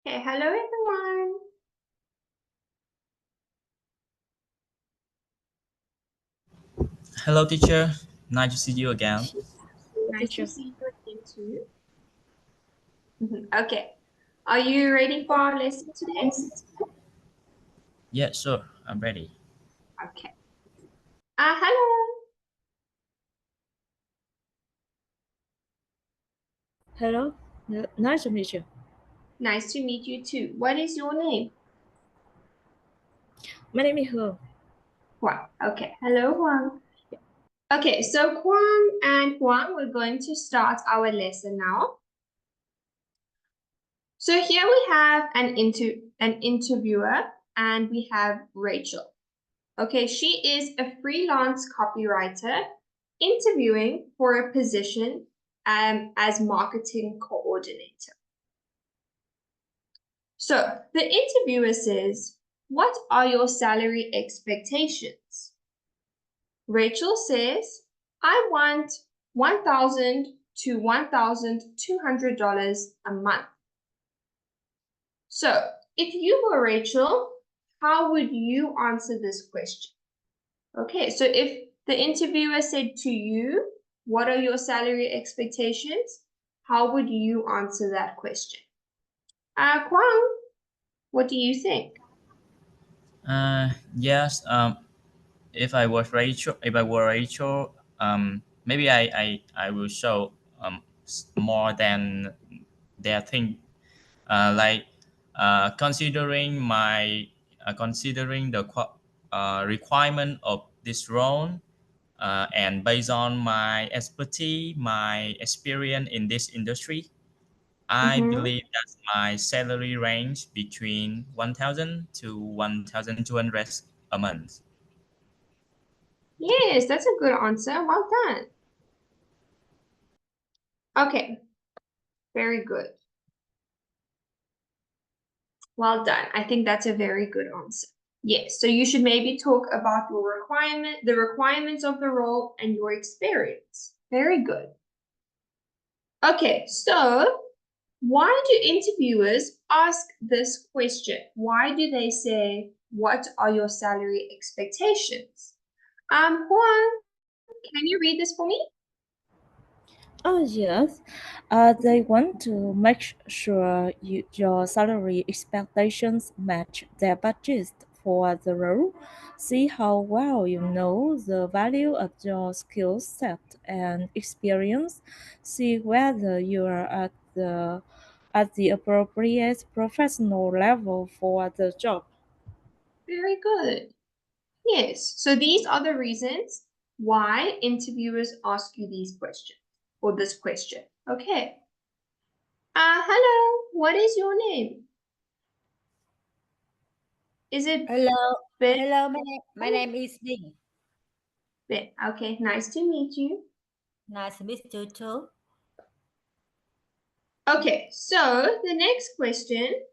Okay, hello everyone. Hello, teacher. Nice to see you again. Nice to Teacher. see you again too. Okay, are you ready for our lesson today? Yeah, sure. I'm ready. Okay. Hello. Hello. Nice to meet you. Nice to meet you too. What is your name? My name is Hương. Huang. Okay, hello Huang. Okay, so Huang and Huang, we're going to start our lesson now. So here we have an interviewer and we have Rachel. Okay, she is a freelance copywriter interviewing for a position as marketing coordinator. So the interviewer says, "What are your salary expectations?" Rachel says, "I want $1,000 to $1,200 a month." So if you were Rachel, how would you answer this question? Okay, so if the interviewer said to you, "What are your salary expectations?" How would you answer that question? Kwang, what do you think? Yes. If I were Rachel, maybe I will show more than their thing. Like considering the requirement of this role, and based on my expertise, my experience in this industry, I believe that my salary range between 1,000 to 1,200 a month. Yes, that's a good answer. Well done. Okay, very good. Well done. I think that's a very good answer. Yes, so you should maybe talk about the requirements of the role and your experience. Very good. Okay, so why do interviewers ask this question? Why do they say, "What are your salary expectations?" Juan, can you read this for me? Oh, yes. They want to make sure your salary expectations match their budget for the role. See how well you know the value of your skill set and experience. See whether you are at the appropriate professional level for the job. Very good. Yes, so these are the reasons why interviewers ask you these questions or this question. Okay. Hello, what is your name? Is it Hello, Ben? hello. My name is Ding. Ben. Okay, nice to meet you. Nice to meet you too. Okay, so the next question,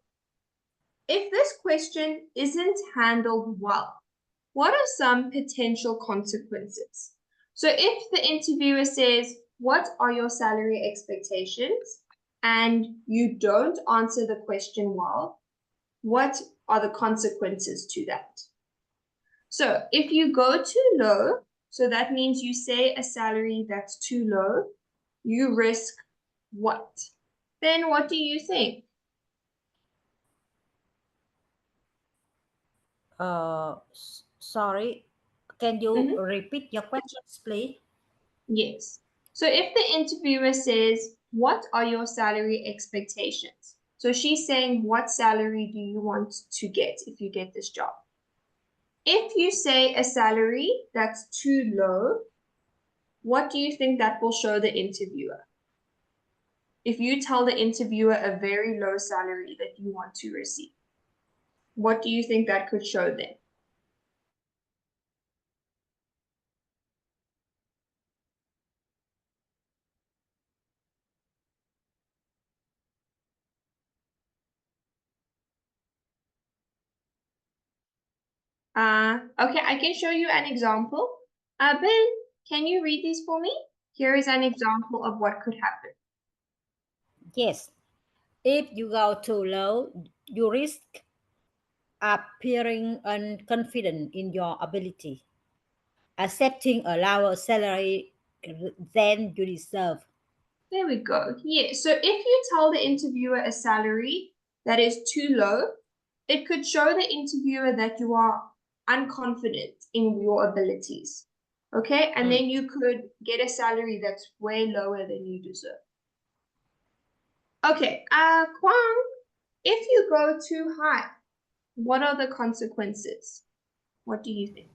if this question isn't handled well, what are some potential consequences? So if the interviewer says, "What are your salary expectations?" and you don't answer the question well, what are the consequences to that? So if you go too low, so that means you say a salary that's too low, you risk what? Then what do you think? Sorry. Can you Mhm. repeat your questions, please? Yes. So if the interviewer says, "What are your salary expectations?" So she's saying, "What salary do you want to get if you get this job?" If you say a salary that's too low, what do you think that will show the interviewer? If you tell the interviewer a very low salary that you want to receive, what do you think that could show them? Okay, I can show you an example. Ben, can you read these for me? Here is an example of what could happen. Yes. If you go too low, you risk appearing unconfident in your ability, accepting a lower salary than you deserve. There we go. Yeah, so if you tell the interviewer a salary that is too low, it could show the interviewer that you are unconfident in your abilities. Okay, and then you could get a salary that's way lower than you deserve. Okay, Kwang, if you go too high, what are the consequences? What do you think?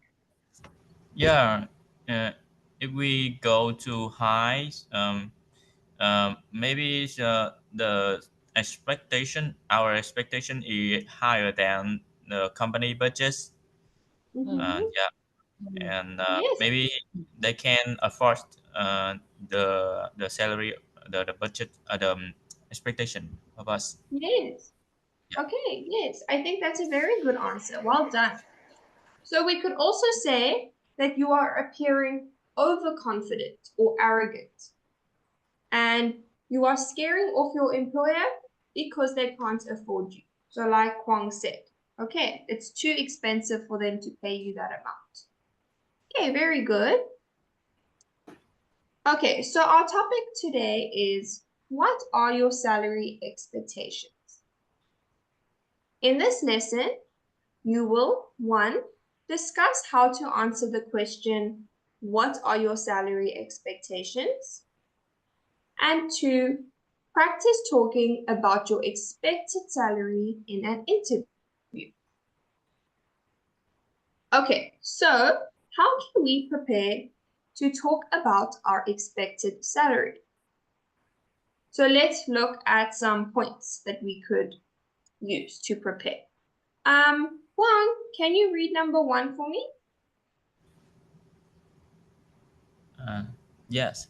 Yeah, if we go too high, maybe the our expectation is higher than the company budgets. Mm-hmm. Yeah, and Yes, maybe they can afford the salary, the budget, the expectation of us. yes. Yeah. Okay, yes. I think that's a very good answer. Well done. So we could also say that you are appearing overconfident or arrogant, and you are scaring off your employer because they can't afford you. So like Kwang said, okay, it's too expensive for them to pay you that amount. Okay, very good. Okay, so our topic today is, what are your salary expectations? In this lesson, you will, 1, discuss how to answer the question, what are your salary expectations? And 2, practice talking about your expected salary in an interview. Okay, so how can we prepare to talk about our expected salary? So let's look at some points that we could use to prepare. Juan, can you read number 1 for me? Yes,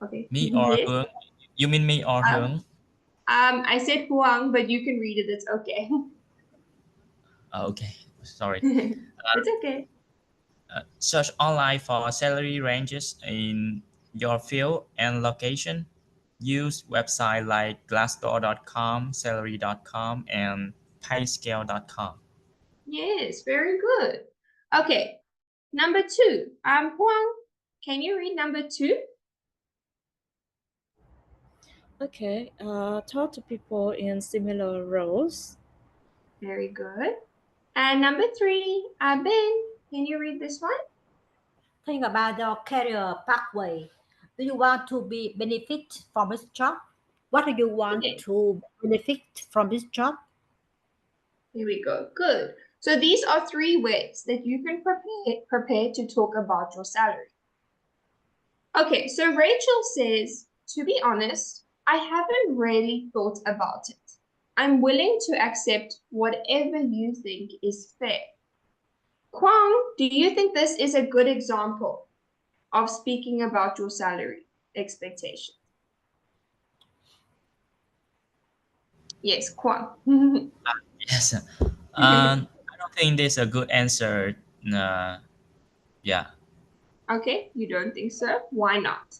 Okay. me or Yes. Hướng? You mean me or Um, Hướng? I said Huang, but you can read it. It's okay. Okay, sorry. It's okay. Search online for salary ranges in your field and location. Use websites like glassdoor.com, salary.com, and payscale.com. Yes, very good. Okay. Number 2. Huang, can you read number 2? Okay, talk to people in similar roles. Very good. And number 3, Ben, can you read this one? Think about your career pathway. Do you want to be benefit from this job? What do you want Okay. to benefit from this job? Here we go. Good. So these are 3 ways that you can prepare to talk about your salary. Okay, so Rachel says, to be honest, I haven't really thought about it. I'm willing to accept whatever you think is fair. Kwang, do you think this is a good example of speaking about your salary expectations? Yes, Kwang. Yes. I don't think this is a good answer. Yeah. Okay, you don't think so? Why not?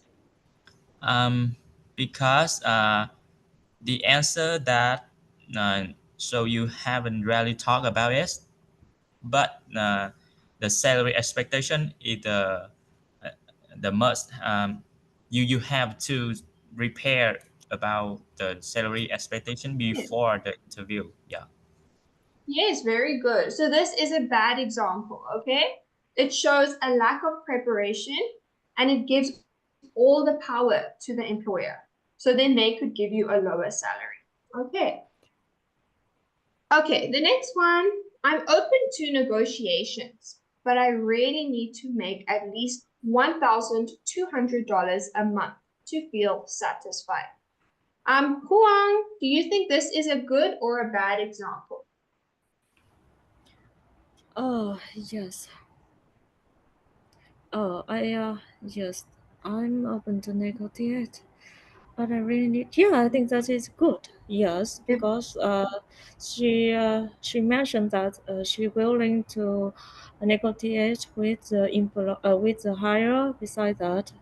Because the answer that so you haven't really talked about it, but the salary expectation is the must. You have to prepare about the salary expectation before the interview. Yeah. Yes, very good. So this is a bad example, okay? It shows a lack of preparation and it gives all the power to the employer. So then they could give you a lower salary. Okay. Okay, the next one. I'm open to negotiations, but I really need to make at least $1,200 a month to feel satisfied. Huang, do you think this is a good or a bad example? Oh, yes. Yes, I'm open to negotiate. But I really need, yeah, I think that is good. Yes, because she mentioned that she willing to negotiate with with the higher. Besides that,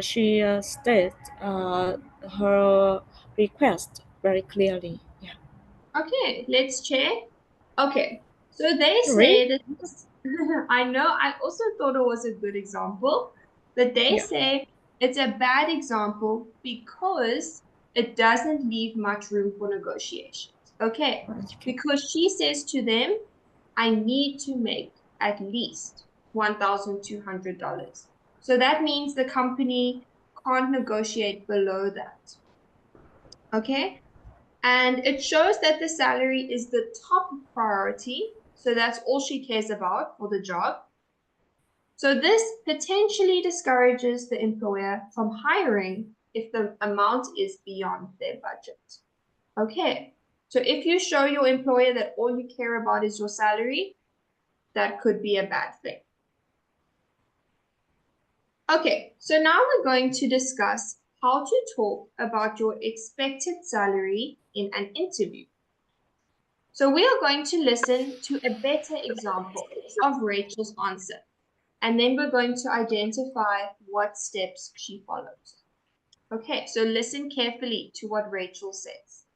she stated her request very clearly. Yeah. Okay, let's check. Okay, so they Really? say that I know, I also thought it was a good example, but they Yeah. say it's a bad example because it doesn't leave much room for negotiations. Okay, Okay. because she says to them, I need to make at least $1,200. So that means the company can't negotiate below that. Okay, and it shows that the salary is the top priority. So that's all she cares about for the job. So this potentially discourages the employer from hiring if the amount is beyond their budget. Okay, so if you show your employer that all you care about is your salary, that could be a bad thing. Okay, so now we're going to discuss how to talk about your expected salary in an interview. So we are going to listen to a better example of Rachel's answer, and then we're going to identify what steps she follows. Okay, so listen carefully to what Rachel says.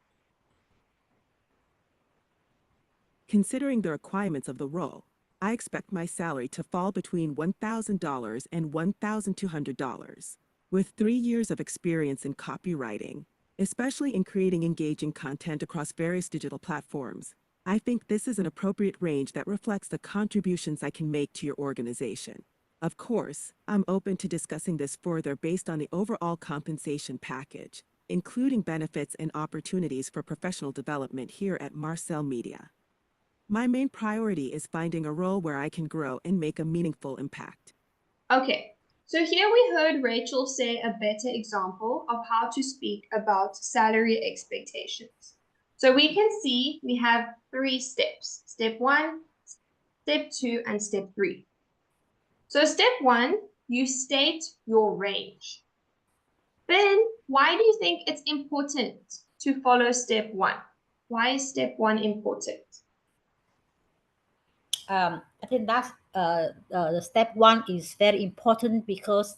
Considering the requirements of the role, I expect my salary to fall between $1,000 and $1,200. With 3 years of experience in copywriting, especially in creating engaging content across various digital platforms, I think this is an appropriate range that reflects the contributions I can make to your organization. Of course, I'm open to discussing this further based on the overall compensation package, including benefits and opportunities for professional development here at Marcel Media. My main priority is finding a role where I can grow and make a meaningful impact. Okay, so here we heard Rachel say a better example of how to speak about salary expectations. So we can see we have 3 steps: step 1, step 2, and step 3. So step 1, you state your range. Ben, why do you think it's important to follow step 1? Why is step 1 important? I think that the step one is very important because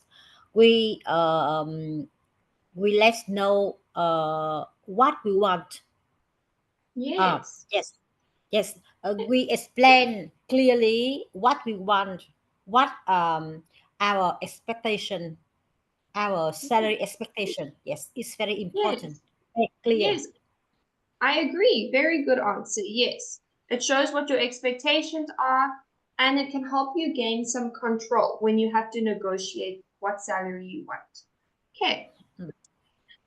we let know what we want. Yes. Yes, yes. We explain clearly what we want, what our expectation, our salary expectation. Yes, it's very important. Yes. Very clear. Yes. I agree. Very good answer. Yes. It shows what your expectations are, and it can help you gain some control when you have to negotiate what salary you want. Okay. Mm.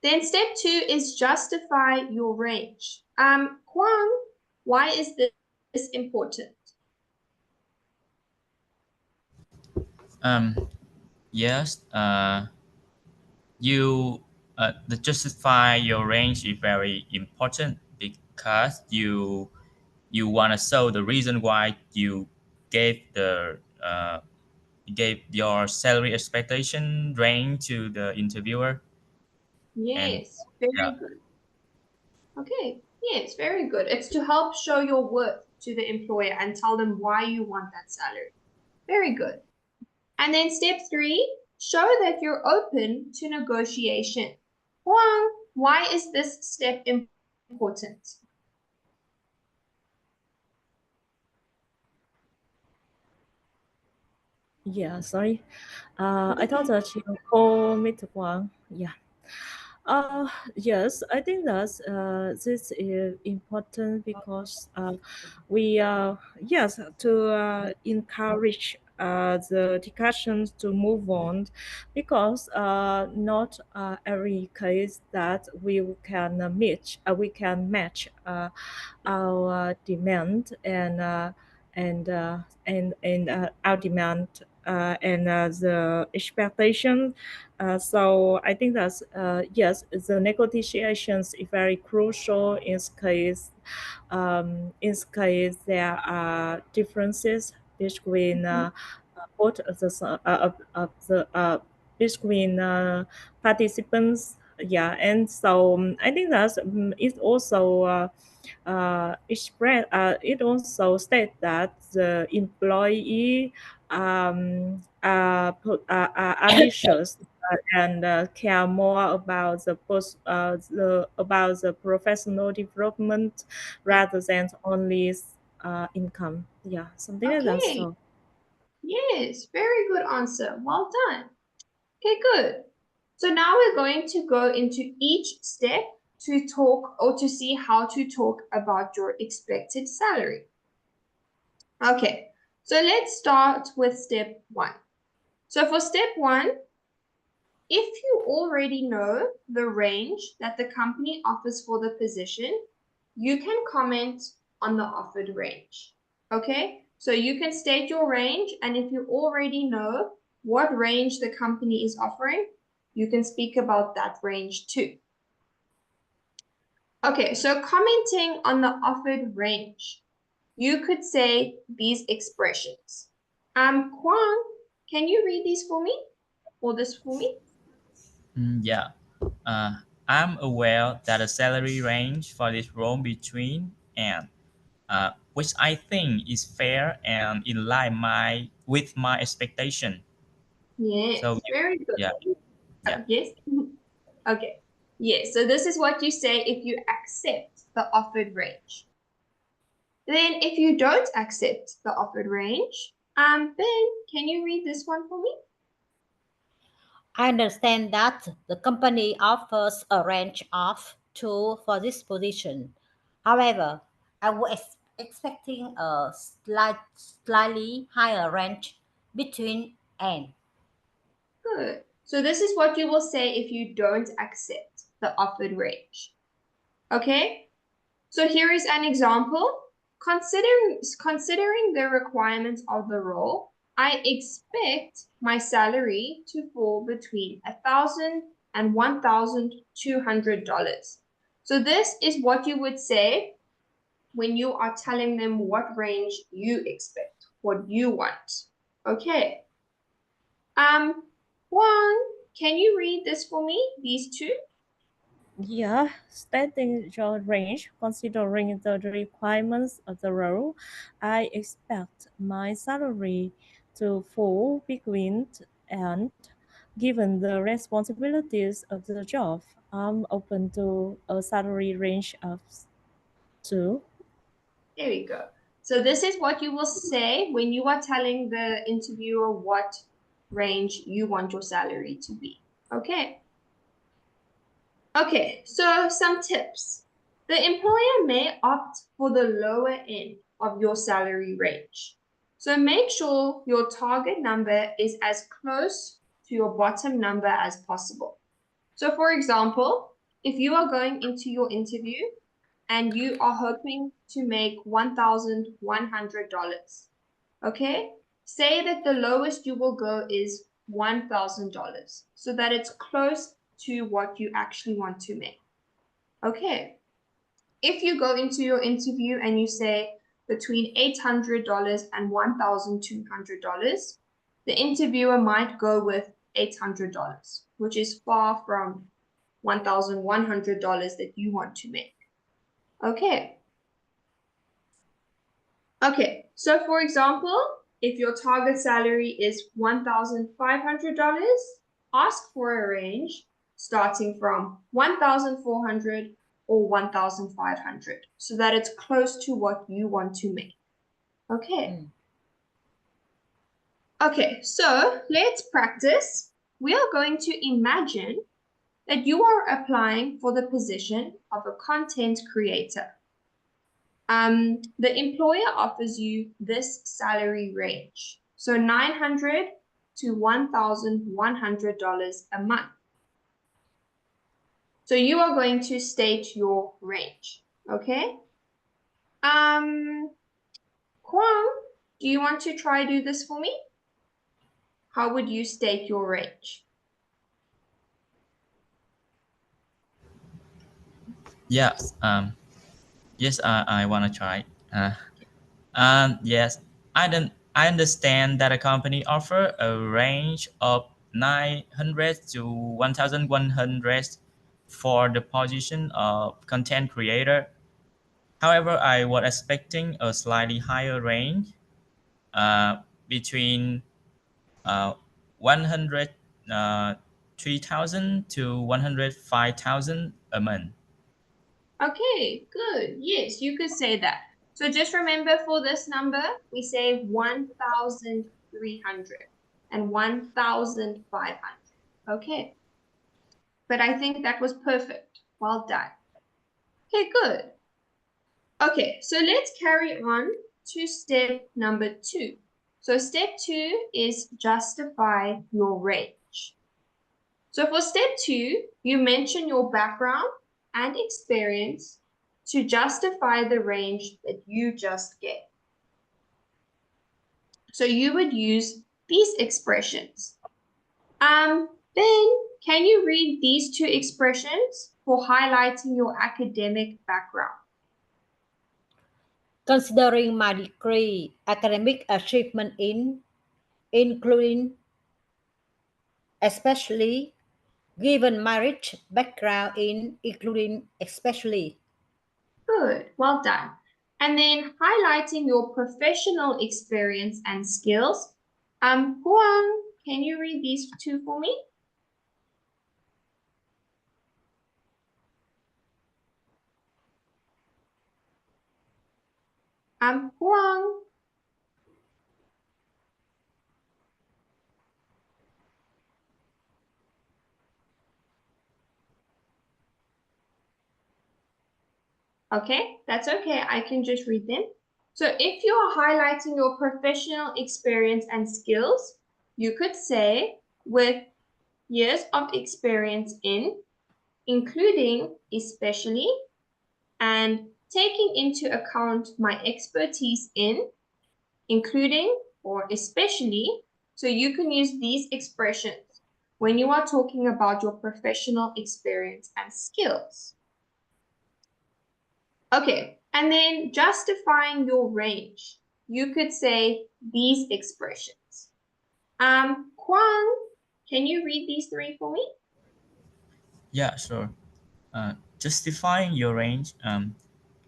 Then step 2 is justify your range. Kwang, why is this important? Um, yes, you the justify your range is very important because you want to show the reason why you gave the gave your salary expectation range to the interviewer. And Yes, yeah, very good. Okay, yes, very good. It's to help show your worth to the employer and tell them why you want that salary. Very good. And then step 3, show that you're open to negotiation. Huang, why is this step important? Yeah, sorry. I thought that you call me to Guang. Yeah. Uh, yes, I think that this is important because we yes to encourage the discussions to move on, because not every case that we can match our demand and our demand and the expectation. So I think that yes, the negotiations is very crucial in case there are differences between both of the between participants. Yeah, and so I think that it also it also state that the employee are ambitious and care more about about the professional development rather than only income. Yeah, something like that. Okay. So Yes, very good answer. Well done. Okay, good. So now we're going to go into each step to talk or to see how to talk about your expected salary. Okay, so let's start with step 1. So for step 1, if you already know the range that the company offers for the position, you can comment on the offered range. Okay, so you can state your range, and if you already know what range the company is offering, you can speak about that range too. Okay, so commenting on the offered range, you could say these expressions. Kwang, can you read these for me? Or this for me? Yeah. I'm aware that the salary range for this role between and which I think is fair and in line with my expectation. So Yes, very good. yeah, yeah. Yes. Okay. Yes, so this is what you say if you accept the offered range. Then if you don't accept the offered range, Ben, can you read this one for me? I understand that the company offers a range of two for this position. However, I was expecting a slightly higher range between and. Good. So this is what you will say if you don't accept the offered range. Okay? So here is an example. Considering the requirements of the role, I expect my salary to fall between $1,000 and $1,200. So this is what you would say when you are telling them what range you expect, what you want. Okay. Juan, can you read this for me? These two? yeah, stating your range, considering the requirements of the role, I expect my salary to fall between and given the responsibilities of the job, I'm open to a salary range of two. There we go. So this is what you will say when you are telling the interviewer what range you want your salary to be. Okay. Okay, so some tips. The employer may opt for the lower end of your salary range. So make sure your target number is as close to your bottom number as possible. So for example, if you are going into your interview and you are hoping to make $1,100, okay? Say that the lowest you will go is $1,000 so that it's close to what you actually want to make. Okay. If you go into your interview and you say between $800 and $1,200, the interviewer might go with $800, which is far from $1,100 that you want to make. Okay. Okay, so for example, if your target salary is $1,500, ask for a range starting from 1,400 or 1,500 so that it's close to what you want to make. Okay. Okay, so let's practice. We are going to imagine that you are applying for the position of a content creator. The employer offers you this salary range. So $900 to $1,100 a month. So you are going to state your range, okay? Kwang, do you want to try do this for me? How would you state your range? Yes. Yes. I wanna try. Yes. I understand that a company offer a range of 900 to 1,100 for the position of content creator. However, I was expecting a slightly higher range, between 103,000 to 105,000 a month. Okay, good. Yes, you could say that. So just remember for this number, we say 1,300 and 1,500. Okay. But I think that was perfect. Well done. Okay, good. Okay, so let's carry on to step number 2. So step 2 is justify your range. So for step 2, you mention your background and experience to justify the range that you just gave. So you would use these expressions. Ben, can you read these 2 expressions for highlighting your academic background? Considering my degree, academic achievement including, especially, given my rich background including, especially. Good, well done. And then highlighting your professional experience and skills. Huang, can you read these 2 for me? Huang. Okay, that's okay. I can just read them. So if you are highlighting your professional experience and skills, you could say with years of experience in, including, especially, and taking into account my expertise in, including, or especially. So you can use these expressions when you are talking about your professional experience and skills. Okay, and then justifying your range. You could say these expressions. Kwang, can you read these 3 for me? Yeah, sure. Justifying your range.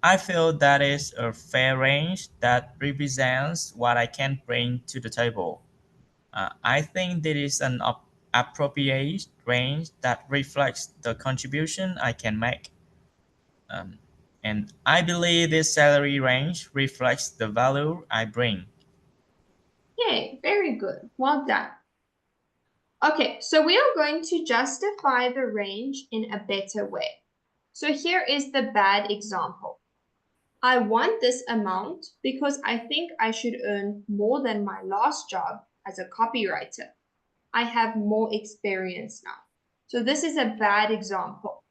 I feel that is a fair range that represents what I can bring to the table. I think there is an appropriate range that reflects the contribution I can make. Um, and I believe this salary range reflects the value I bring. Okay, very good. Well done. Okay, so we are going to justify the range in a better way. So here is the bad example. I want this amount because I think I should earn more than my last job as a copywriter. I have more experience now. So this is a bad example.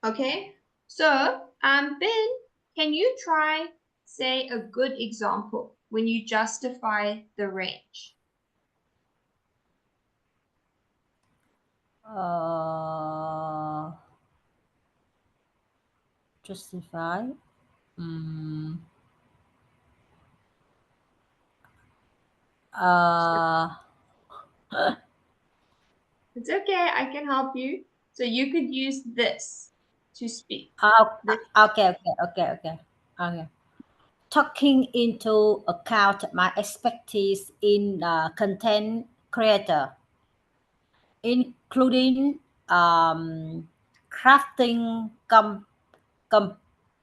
Okay, so Ben, can you try say a good example when you justify the range? Justify. It's okay, I can help you. So you could use this to speak. This. Okay. Taking into account my expertise in content creator, including crafting com-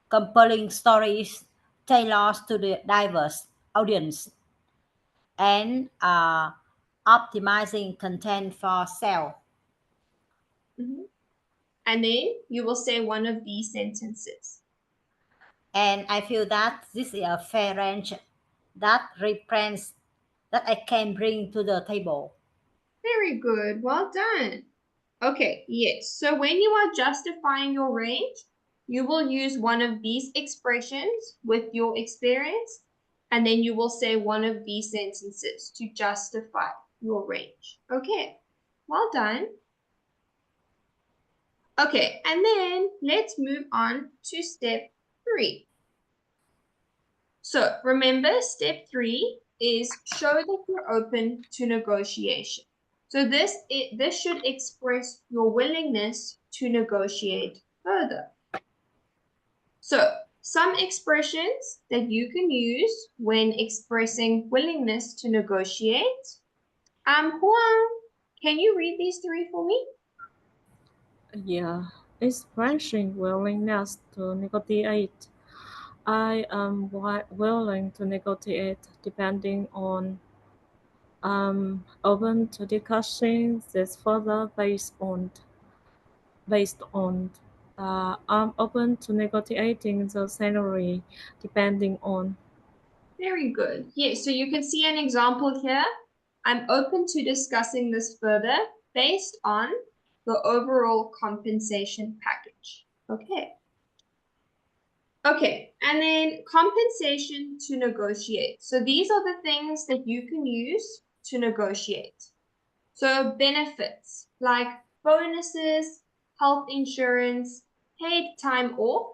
compelling stories tailored to the diverse audience and optimizing content for sale. Mhm. And then you will say one of these sentences. And I feel that this is a fair range that represents that I can bring to the table. Very good, well done. Okay, yes. So when you are justifying your range, you will use one of these expressions with your experience, and then you will say one of these sentences to justify your range. Okay, well done. Okay, and then let's move on to step 3. So remember, step 3 is show that you're open to negotiation. So this should express your willingness to negotiate further. So some expressions that you can use when expressing willingness to negotiate. Huang, can you read these three for me? Yeah, expressing willingness to negotiate. I am willing to negotiate depending on open to discussing this further based on I'm open to negotiating the salary depending on. Very good. Yes, so you can see an example here. I'm open to discussing this further based on the overall compensation package. Okay. Okay, and then compensation to negotiate. So these are the things that you can use to negotiate. So benefits like bonuses, health insurance, paid time off,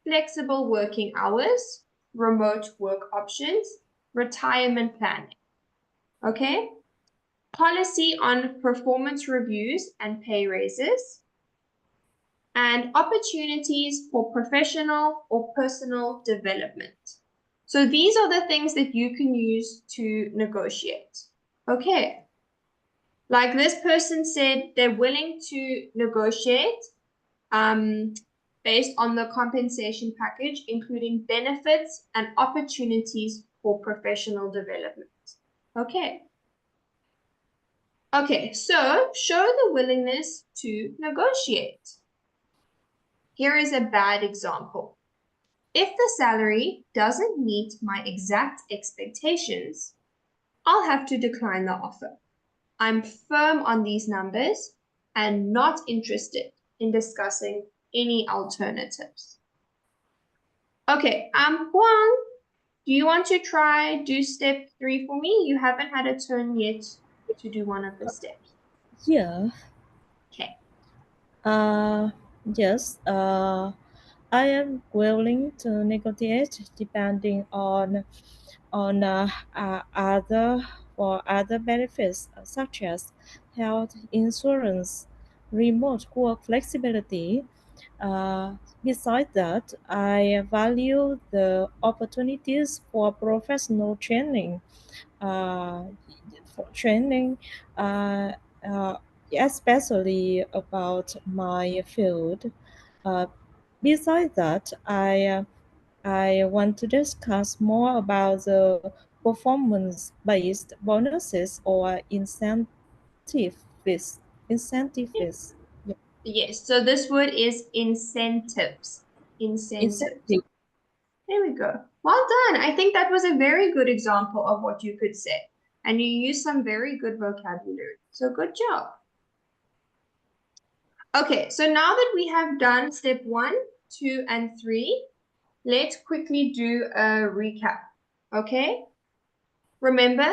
flexible working hours, remote work options, retirement planning. Okay? Policy on performance reviews and pay raises, and opportunities for professional or personal development. So these are the things that you can use to negotiate. Okay. Like this person said, they're willing to negotiate based on the compensation package, including benefits and opportunities for professional development. Okay. Okay, so show the willingness to negotiate. Here is a bad example. If the salary doesn't meet my exact expectations, I'll have to decline the offer. I'm firm on these numbers and not interested in discussing any alternatives. Okay, Huang, do you want to do step 3 for me? You haven't had a turn yet to do one of the steps. Yeah. Okay. Uh, yes. I am willing to negotiate depending on other benefits such as health insurance, remote work flexibility. Uh, Besides that, I value the opportunities for professional training, uh, for training, uh, uh, especially about my field. Uh, Besides that, I want to discuss more about the performance-based bonuses or incentives. Incentives. Yeah. Yes, so this word is incentives. Incentives. Incentive. There we go. Well done. I think that was a very good example of what you could say. And you used some very good vocabulary. So good job. Okay, so now that we have done step 1, 2, and 3, let's quickly do a recap. Okay? Remember,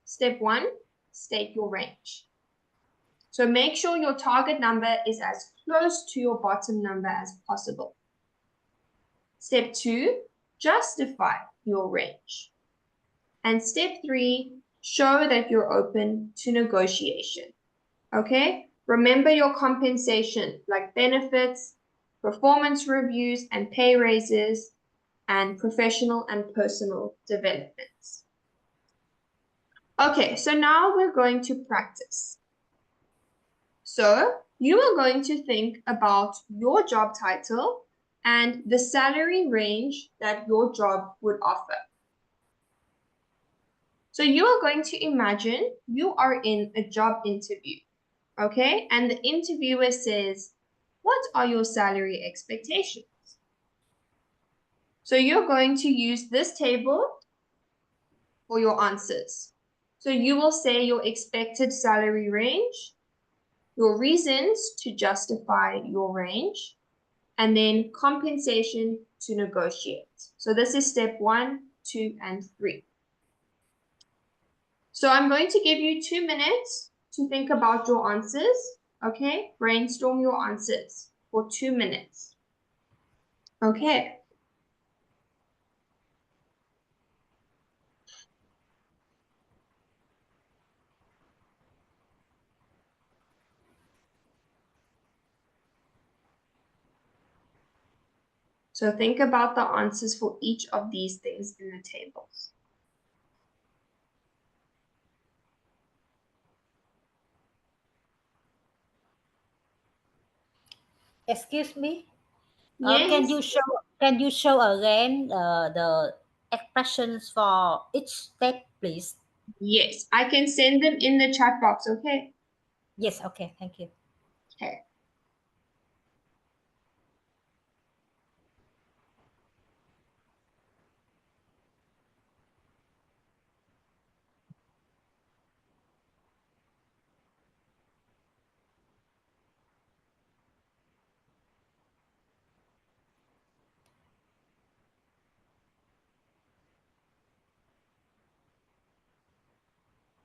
step 1, state your range. So make sure your target number is as close to your bottom number as possible. Step 2, justify your range. And step 3, show that you're open to negotiation. Okay? Remember your compensation, like benefits, performance reviews and pay raises, and professional and personal developments. Okay, so now we're going to practice. So you are going to think about your job title and the salary range that your job would offer. So you are going to imagine you are in a job interview, okay? And the interviewer says, what are your salary expectations? So you're going to use this table for your answers. So you will say your expected salary range, your reasons to justify your range, and then compensation to negotiate. So this is step 1, 2, and 3. So I'm going to give you 2 minutes to think about your answers, okay? Brainstorm your answers for 2 minutes. Okay. So think about the answers for each of these things in the tables. Excuse me. Yes. Can you show again the expressions for each step, please? Yes, I can send them in the chat box, okay? Yes. Okay. Thank you. Okay.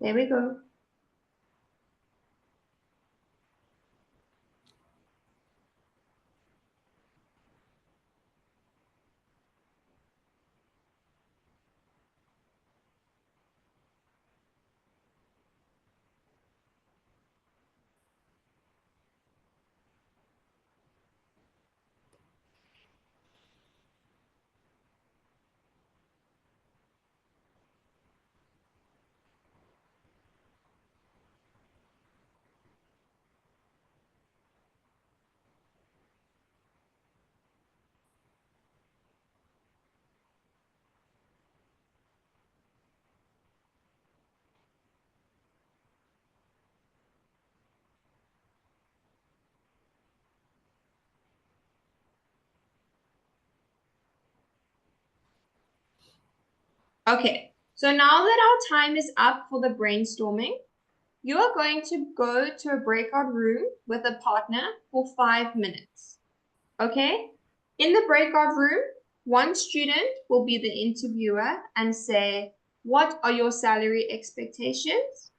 There we go. Okay, so now that our time is up for the brainstorming, you are going to go to a breakout room with a partner for 5 minutes. Okay? In the breakout room, one student will be the interviewer and say, "What are your salary expectations?"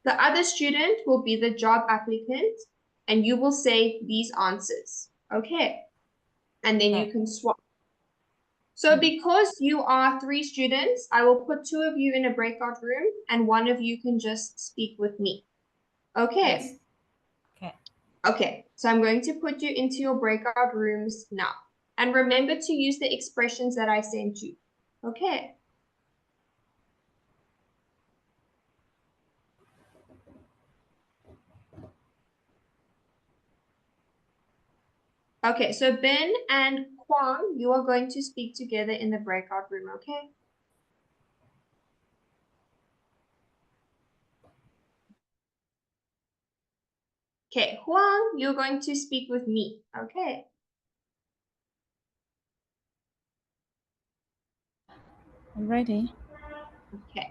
The other student will be the job applicant and you will say these answers. Okay? And then you Okay. can swap. So because you are 3 students, I will put 2 of you in a breakout room and one of you can just speak with me. Okay. Yes. Okay. Okay, so I'm going to put you into your breakout rooms now. And remember to use the expressions that I sent you. Okay. Okay, so Ben and Kwang, you are going to speak together in the breakout room, okay? Okay, Huang, you're going to speak with me, okay? I'm ready. Okay.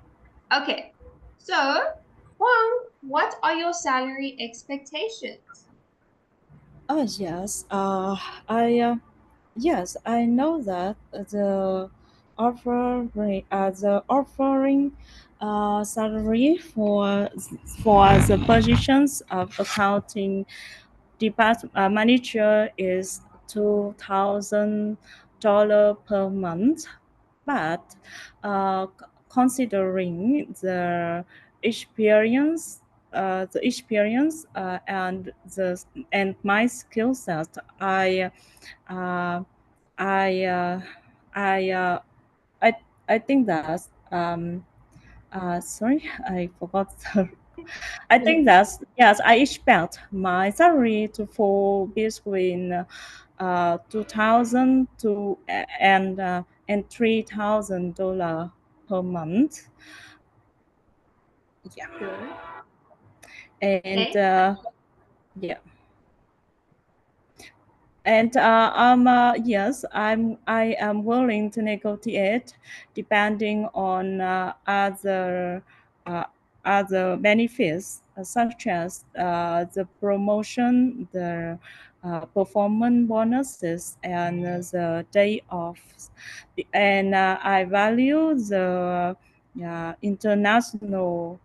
Okay. So, Huang, what are your salary expectations? Oh yes. Yes, I know that the offering salary for the positions of accounting department manager is $2,000 per month, but considering the experience and my skill set, uh, I uh, I uh, I I think that sorry, I forgot. I think that yes, I expect my salary to fall between 2,000 to and $3,000 per month. Yeah, Good. and Okay. yeah. And yes, I am willing to negotiate depending on uh, other benefits such as the promotion, the performance bonuses, and the day offs. And I value the uh, international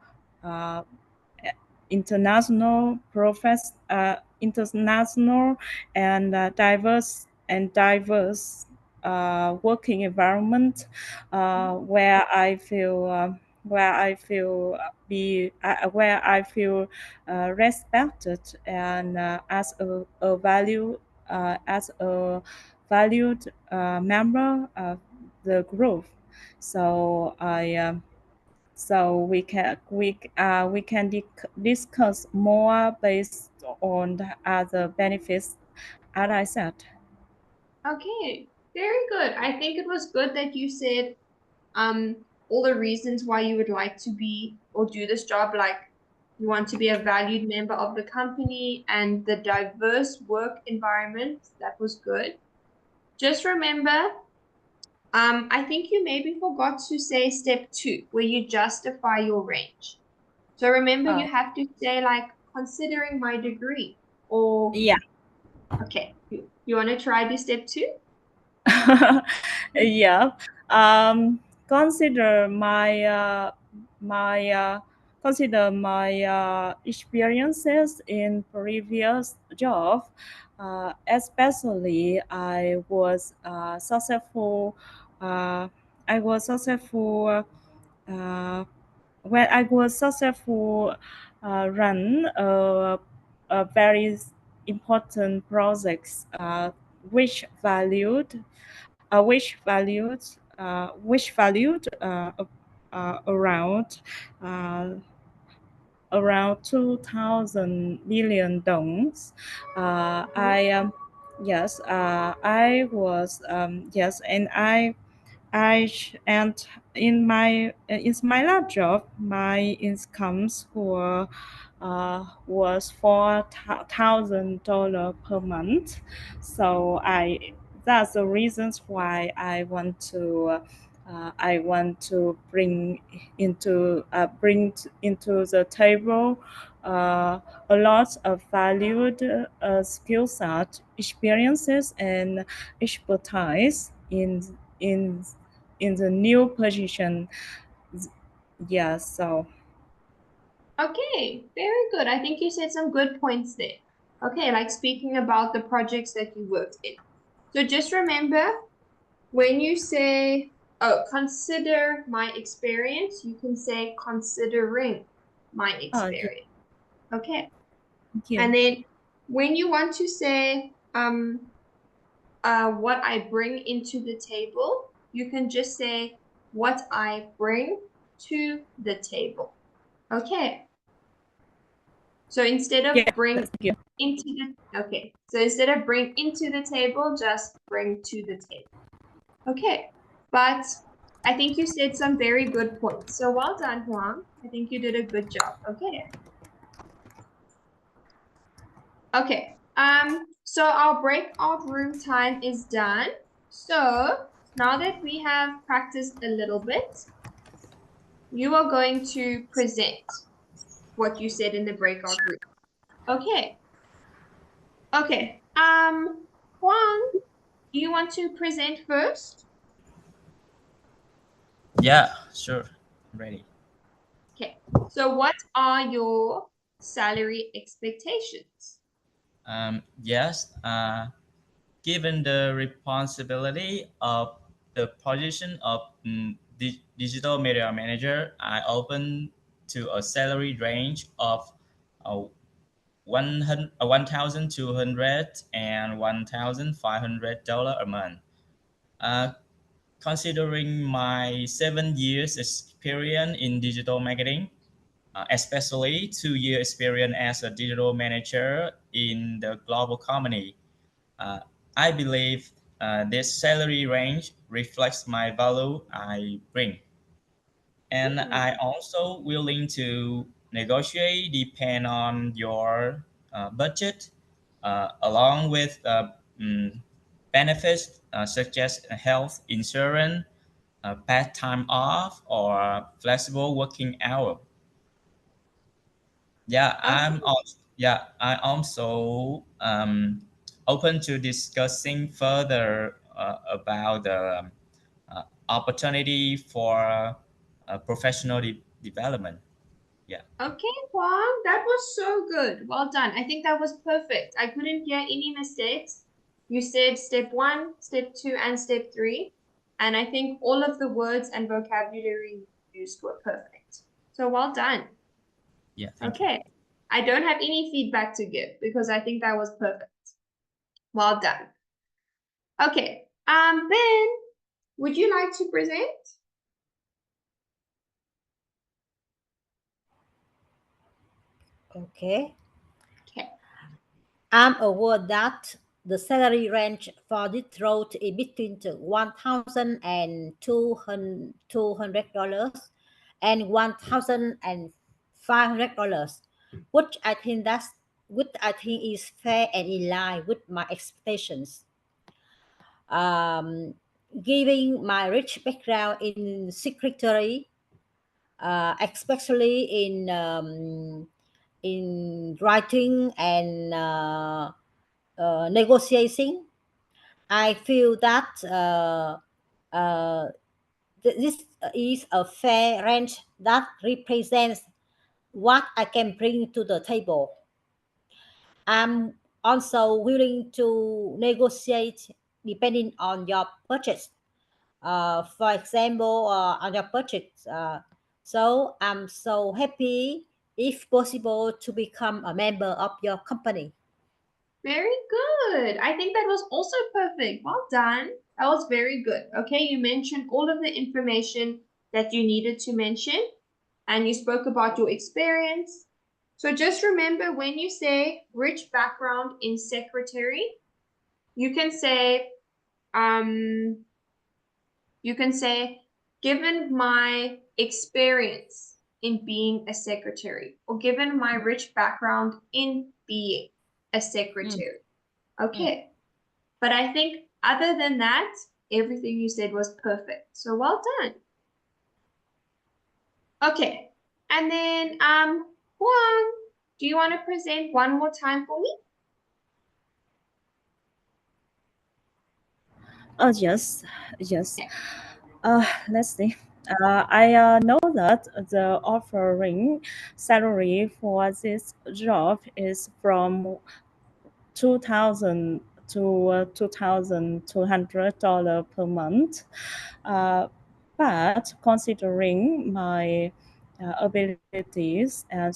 and diverse working environment where I feel where I feel respected and as a valued member of the group. So we can discuss more based on the other benefits as I said. Okay, very good. I think it was good that you said all the reasons why you would like to be or do this job, like you want to be a valued member of the company and the diverse work environment. That was good. Just remember, I think you maybe forgot to say step 2, where you justify your range. So remember, you have to say like considering my degree or Yeah. okay. You want to try this step 2? Yeah. Consider my my consider my experiences in previous job. Especially, Uh, I was successful. Uh, when I was successful, run a very important projects which valued which valued uh, around 2,000 million dong. I yes I was yes and and in my last job, my incomes was $4,000 per month. So that's the reasons why I want to bring into the table a lot of valued skill set, experiences, and expertise in in the new position. Yeah, so Okay, very good. I think you said some good points there. Okay, like speaking about the projects that you worked in. So just remember when you say, oh, consider my experience, you can say considering my yeah, experience. Okay. thank you. And then when you want to say what I bring into the table, you can just say what I bring to the table. Okay. So instead Yeah, of bring thank you. into the okay. So instead of bring into the table, just bring to the table. Okay. But I think you said some very good points. So well done, Huang. I think you did a good job. Okay. Okay. So our breakout room time is done. So now that we have practiced a little bit, you are going to present what you said in the breakout room. Okay. Okay. Huang, do you want to present first? Yeah, sure. I'm ready. Okay. So what are your salary expectations? Yes, given the responsibility of the position of digital media manager, I open to a salary range of uh, 1,200 and $1,500 a month. Uh, Considering my 7 years experience in digital marketing, especially 2 year experience as a digital manager in the global company, uh, I believe this salary range reflects my value I bring. And I also willing to negotiate depend on your budget, along with benefits such as health insurance, paid time off, or flexible working hour. I'm also open to discussing further about the opportunity for professional development. Yeah. Okay, Huang, that was so good. Well done. I think that was perfect. I couldn't hear any mistakes. You said step 1, step 2, and step 3. And I think all of the words and vocabulary used were perfect. So well done. Yeah. Thank you. Okay. I don't have any feedback to give because I think that was perfect. Well done. Okay. Ben, would you like to present? Okay. Okay. I'm aware that the salary range for this role is between $1,000 and $200 and $1,500, which I think is fair and in line with my expectations. Given my rich background in secretary, especially in writing and negotiating, I feel that this is a fair range that represents what I can bring to the table. I'm also willing to negotiate depending on your budget. For example, on your budget. So I'm so happy, if possible, to become a member of your company. Very good. I think that was also perfect. Well done. That was very good. Okay, you mentioned all of the information that you needed to mention, and you spoke about your experience. So just remember, when you say rich background in secretary, you can say, given my experience in being a secretary, or given my rich background in being a secretary. Okay. But I think other than that, everything you said was perfect. So well done. Okay. And then Huang, do you want to present one more time for me? Oh, yes, yes. Let's see. I know that the offering salary for this job is from 2,000 to $2,200 per month. But considering my abilities uh,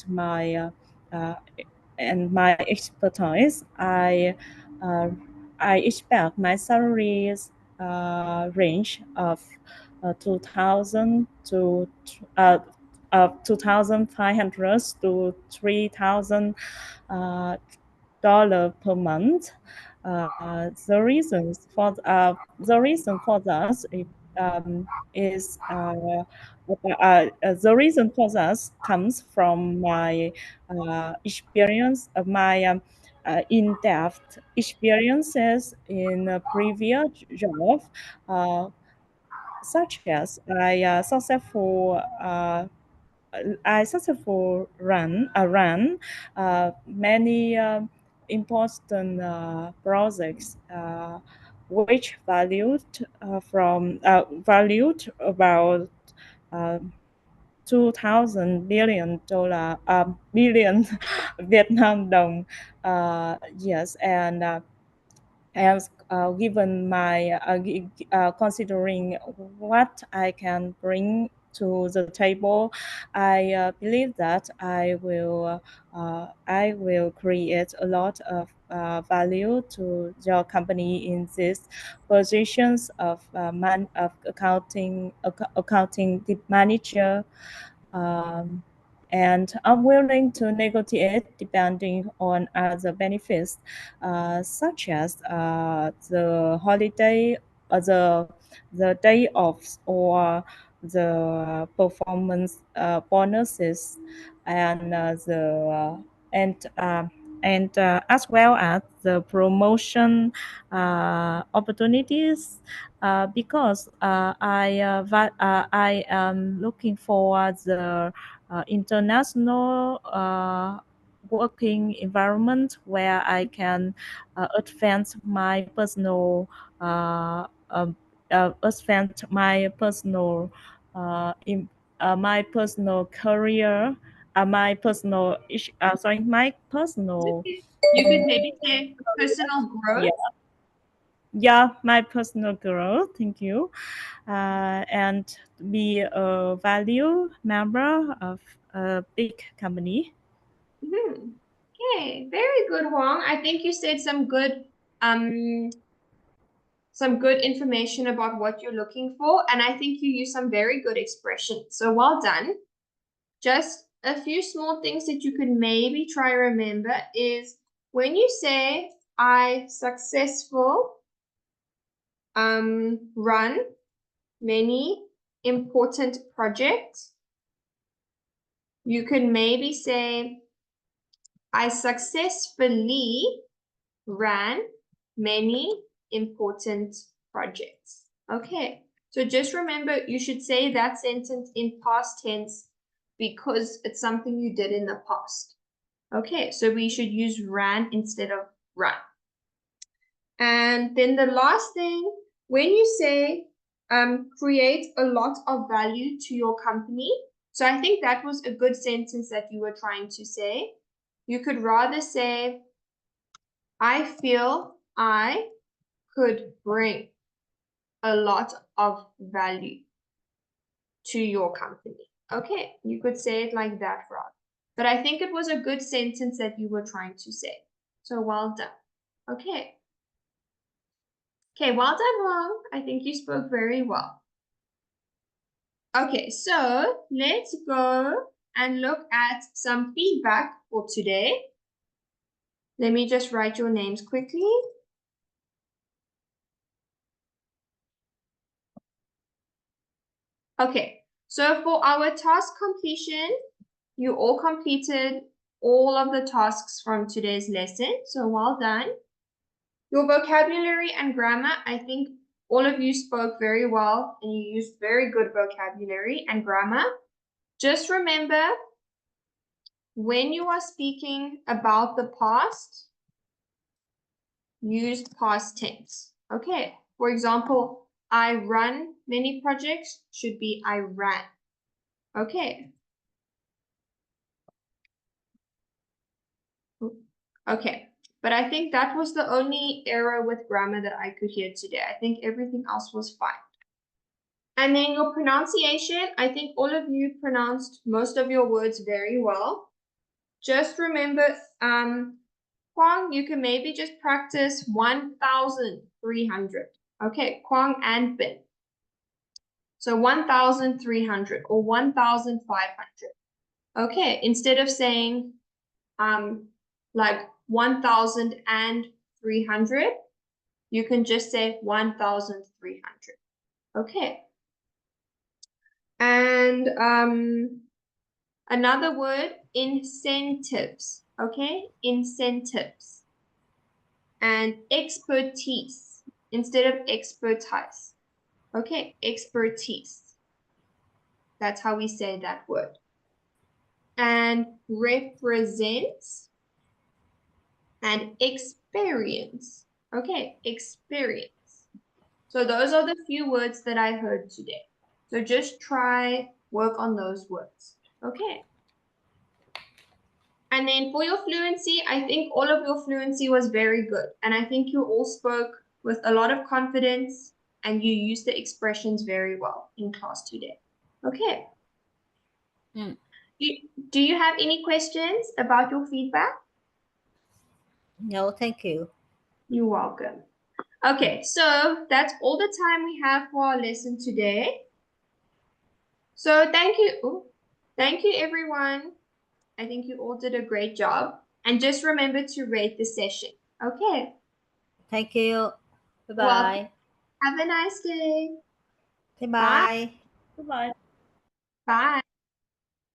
and my expertise, uh, I expect my salaries range of 2,000 to 2,500 to 3,000 dollar per month. The reason for that is the reason for that comes from my experience of my in-depth experiences in a previous job, uh, such as I successful ran many important projects which valued about uh, 2,000 billion billion Vietnam dong. Yes, and as given my considering what I can bring to the table, I believe that I will create a lot of value to your company in these positions of accounting manager. Um, and I'm willing to negotiate depending on other benefits, such as the holiday, or the day offs, or the performance bonuses, and and uh, as well as the promotion opportunities, because I am looking for the international working environment where I can advance my personal advance my personal career, my personal my personal You could maybe say personal yeah, growth. yeah, my personal growth. Thank you. And be a value member of a big company. Mhm. Okay, very good, Huang. I think you said some good information about what you're looking for, and I think you used some very good expressions. So well done. Just a few small things that you could maybe try remember is when you say I successful run many important projects. You could maybe say, I successfully ran many important projects. Okay, so just remember, you should say that sentence in past tense because it's something you did in the past. Okay, so we should use ran instead of run. And then the last thing, when you say create a lot of value to your company, so I think that was a good sentence that you were trying to say. You could rather say, I feel I could bring a lot of value to your company. Okay, you could say it like that, Rod. But I think it was a good sentence that you were trying to say. So well done. Okay. Okay, well done, Wong. I think you spoke very well. Okay, so let's go and look at some feedback for today. Let me just write your names quickly. Okay, so for our task completion, you all completed all of the tasks from today's lesson, so well done. Your vocabulary and grammar, I think all of you spoke very well and you used very good vocabulary and grammar. Just remember, when you are speaking about the past, use past tense. Okay, for example, I run many projects should be I ran. Okay. Okay, but I think that was the only error with grammar that I could hear today. I think everything else was fine. And then your pronunciation, I think all of you pronounced most of your words very well. Just remember, Kwang, you can maybe just practice 1,300. Okay, Kwang and Bin. So 1,300 or 1,500. Okay, instead of saying like 1,300, you can just say 1,300. Okay. And another word, incentives. Okay, incentives. And expertise instead of expertise. Okay, expertise. That's how we say that word. And represents and experience. Okay, experience. So those are the few words that I heard today. So just try work on those words. Okay. And then for your fluency, I think all of your fluency was very good. And I think you all spoke with a lot of confidence and you used the expressions very well in class today. Okay. Mm. Do you have any questions about your feedback? No, thank you. You're welcome. Okay, so that's all the time we have for our lesson today. So thank you. Ooh, thank you, everyone. I think you all did a great job. And just remember to rate the session. Okay. Thank you. Bye Welcome. bye. Have a nice day. Bye bye. Goodbye. Bye.